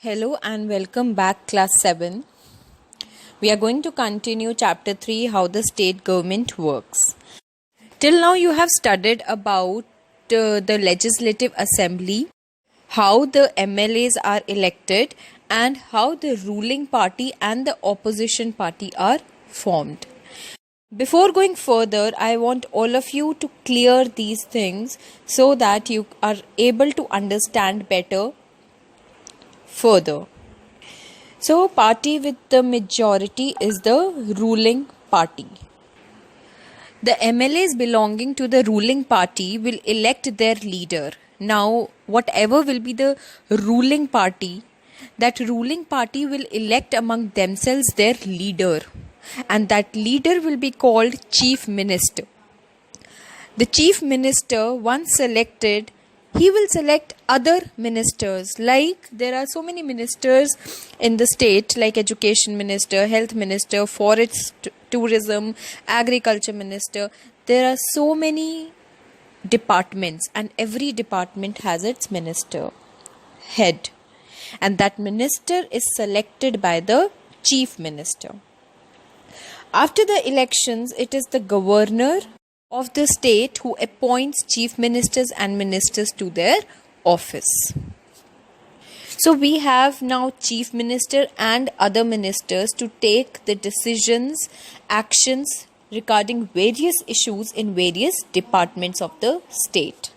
Hello and welcome back, class 7. We are going to continue chapter 3, how the state government works. Till now you have studied about the legislative assembly, how the MLAs are elected and how the ruling party and the opposition party are formed. Before going further, I want all of you to clear these things so that you are able to understand better further. So, party with the majority is the ruling party. The MLAs belonging to the ruling party will elect their leader. Now, whatever will be the ruling party, that ruling party will elect among themselves their leader, and that leader will be called chief minister. The chief minister, once selected, he will select other ministers. Like there are so many ministers in the state, like education minister, health minister, forest, tourism, agriculture minister. There are so many departments, and every department has its minister head, and that minister is selected by the chief minister. After the elections, it is the governor of the state who appoints chief ministers and ministers to their office. So we have now chief minister and other ministers to take the decisions, actions regarding various issues in various departments of the state.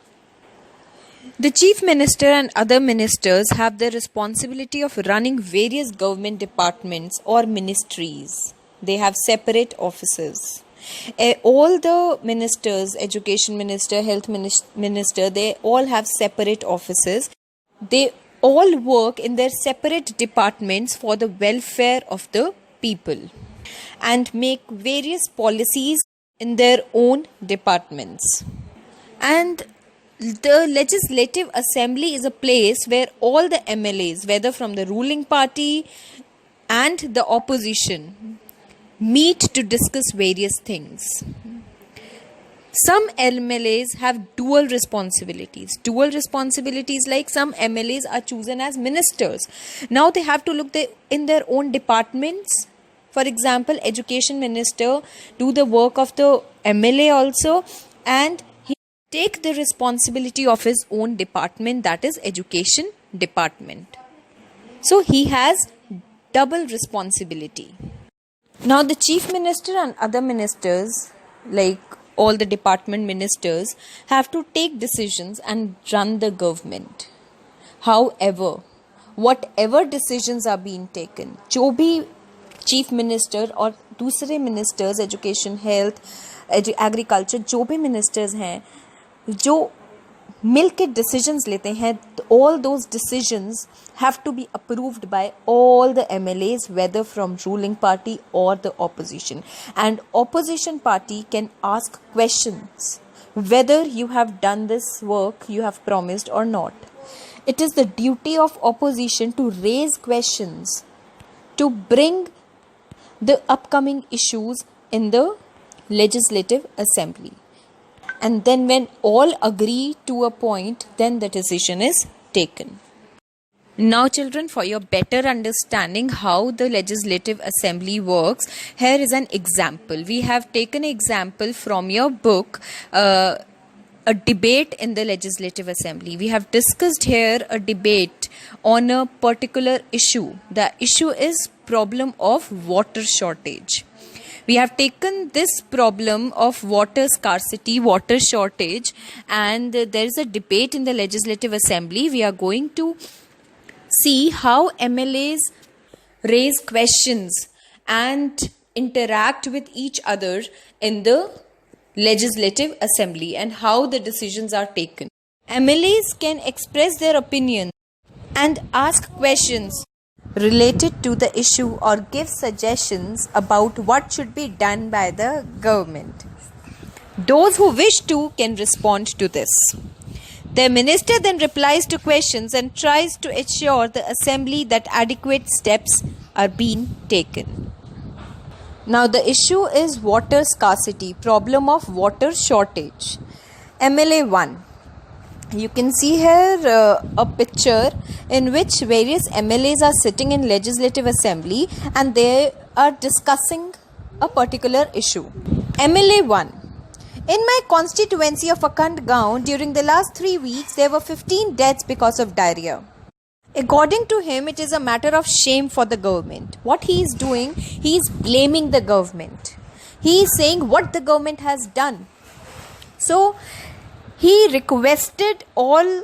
The chief minister and other ministers have the responsibility of running various government departments or ministries. They have separate offices. All the ministers, education minister, health minister, they all have separate offices. They all work in their separate departments for the welfare of the people and make various policies in their own departments. And the legislative assembly is a place where all the MLAs, whether from the ruling party and the opposition, meet to discuss various things. Some MLAs have dual responsibilities. Dual responsibilities, like some MLAs are chosen as ministers. Now they have to look in their own departments. For example, education minister do the work of the MLA also, and he take the responsibility of his own department, that is education department. So he has double responsibility. Now the chief minister and other ministers, like all the department ministers, have to take decisions and run the government. However, whatever decisions are being taken, जो भी chief minister और दूसरे ministers, education, health, agriculture, जो भी ministers हैं, जो मिलके decisions लेते हैं, all those decisions have to be approved by all the MLAs, whether from ruling party or the opposition. And opposition party can ask questions whether you have done this work you have promised or not. It is the duty of opposition to raise questions, to bring the upcoming issues in the legislative assembly. And then when all agree to a point, then the decision is taken. Now children, for your better understanding how the legislative assembly works, here is an example. We have taken an example from your book, a debate in the legislative assembly. We have discussed here a debate on a particular issue. The issue is problem of water shortage. We have taken this problem of water scarcity, water shortage, and there is a debate in the legislative assembly. We are going to see how MLAs raise questions and interact with each other in the legislative assembly and how the decisions are taken. MLAs can express their opinions and ask questions related to the issue or give suggestions about what should be done by the government. Those who wish to can respond to this. The minister then replies to questions and tries to assure the assembly that adequate steps are being taken. Now the issue is water scarcity, problem of water shortage. MLA 1. You can see here a picture in which various MLAs are sitting in legislative assembly and they are discussing a particular issue. MLA 1. In my constituency of Akhand Gaon, during the last 3 weeks, there were 15 deaths because of diarrhea. According to him, it is a matter of shame for the government. What he is doing, he is blaming the government. He is saying what the government has done. So, he requested all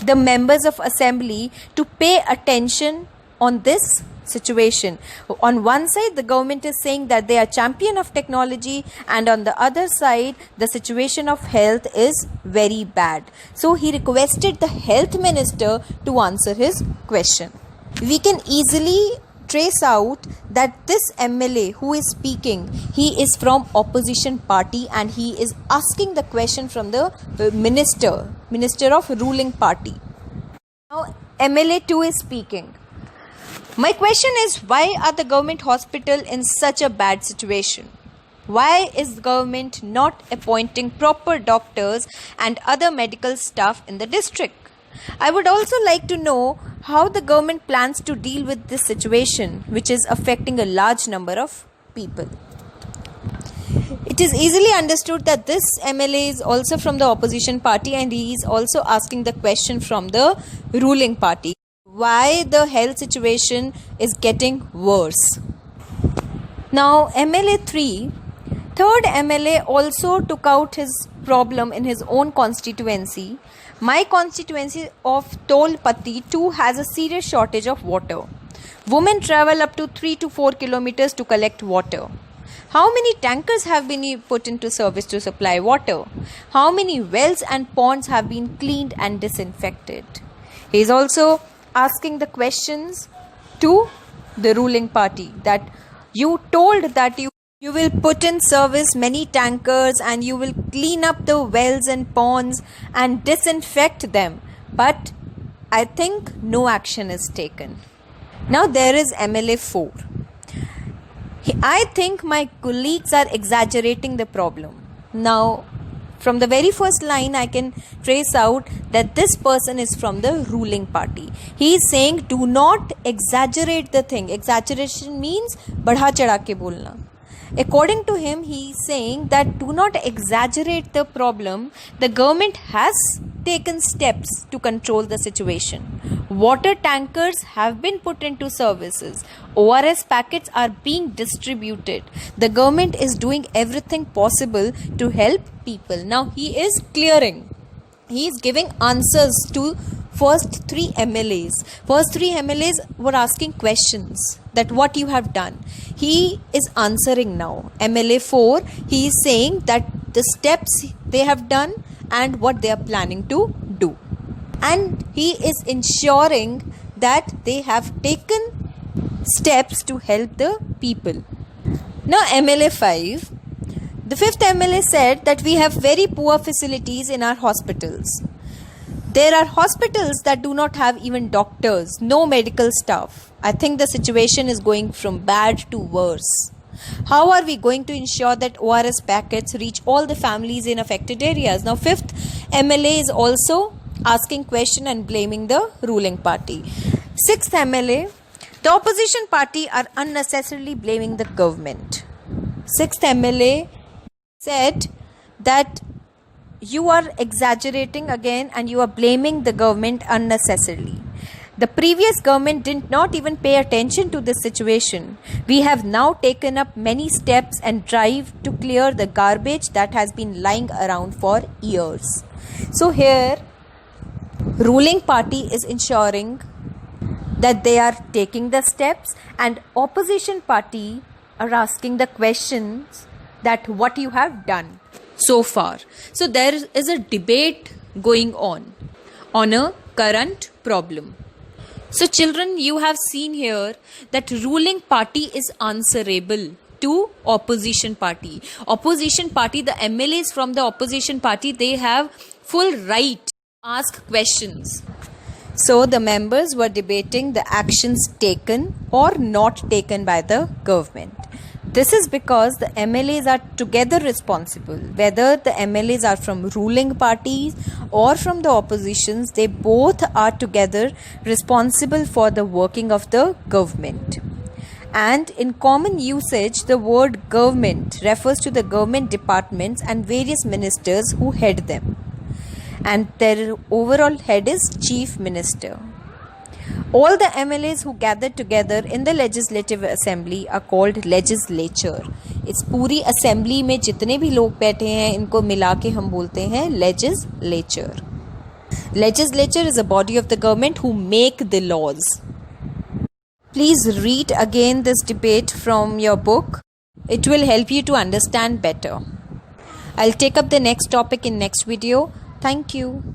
the members of assembly to pay attention on this situation. On one side, the government is saying that they are champion of technology, and on the other side, the situation of health is very bad. So he requested the health minister to answer his question. We can easily trace out that this MLA who is speaking, he is from opposition party and he is asking the question from the minister of ruling party. Now MLA 2 is speaking. My question is, why are the government hospital in such a bad situation? Why is the government not appointing proper doctors and other medical staff in the district? I would also like to know how the government plans to deal with this situation, which is affecting a large number of people. It is easily understood that this MLA is also from the opposition party and he is also asking the question from the ruling party. Why the health situation is getting worse. Now MLA 3, third MLA also took out his problem in his own constituency. My constituency of Tolpatti too has a serious shortage of water. Women travel up to 3 to 4 kilometers to collect water. How many tankers have been put into service to supply water? How many wells and ponds have been cleaned and disinfected? He is also asking the questions to the ruling party that you told that you will put in service many tankers and you will clean up the wells and ponds and disinfect them, but I think no action is taken. Now there is MLA 4. I think my colleagues are exaggerating the problem. Now from the very first line, I can trace out that this person is from the ruling party. He is saying, do not exaggerate the thing. Exaggeration means badha chadha ke bolna. According to him, he is saying that do not exaggerate the problem. The government has taken steps to control the situation. Water tankers have been put into services. ORS packets are being distributed. The government is doing everything possible to help people. Now he is clearing. He is giving answers to first 3 MLAs. First 3 MLAs were asking questions that what you have done. He is answering now. MLA 4, he is saying that the steps they have done and what they are planning to do. And he is ensuring that they have taken steps to help the people. Now MLA 5, the 5th MLA said that we have very poor facilities in our hospitals. There are hospitals that do not have even doctors, no medical staff. I think the situation is going from bad to worse. How are we going to ensure that ORS packets reach all the families in affected areas? Now 5th MLA is also asking question and blaming the ruling party. 6th MLA, the opposition party are unnecessarily blaming the government. 6th MLA said that you are exaggerating again and you are blaming the government unnecessarily. The previous government did not even pay attention to this situation. We have now taken up many steps and drive to clear the garbage that has been lying around for years. So here, ruling party is ensuring that they are taking the steps and opposition party are asking the questions that what you have done so far. So there is a debate going on a current problem. So children, you have seen here that ruling party is answerable to opposition party. Opposition party, the MLAs from the opposition party, they have full right to ask questions. So the members were debating the actions taken or not taken by the government. This is because the MLAs are together responsible. Whether the MLAs are from ruling parties or from the oppositions, they both are together responsible for the working of the government. And in common usage, the word government refers to the government departments and various ministers who head them. And their overall head is Chief Minister. All the MLAs who gather together in the legislative assembly are called legislature. इस पूरी assembly में जितने भी लोग बैठे हैं इनको मिला के हम बोलते हैं legislature. Legislature is a body of the government who make the laws. Please read again this debate from your book. It will help you to understand better. I'll take up the next topic in next video. Thank you.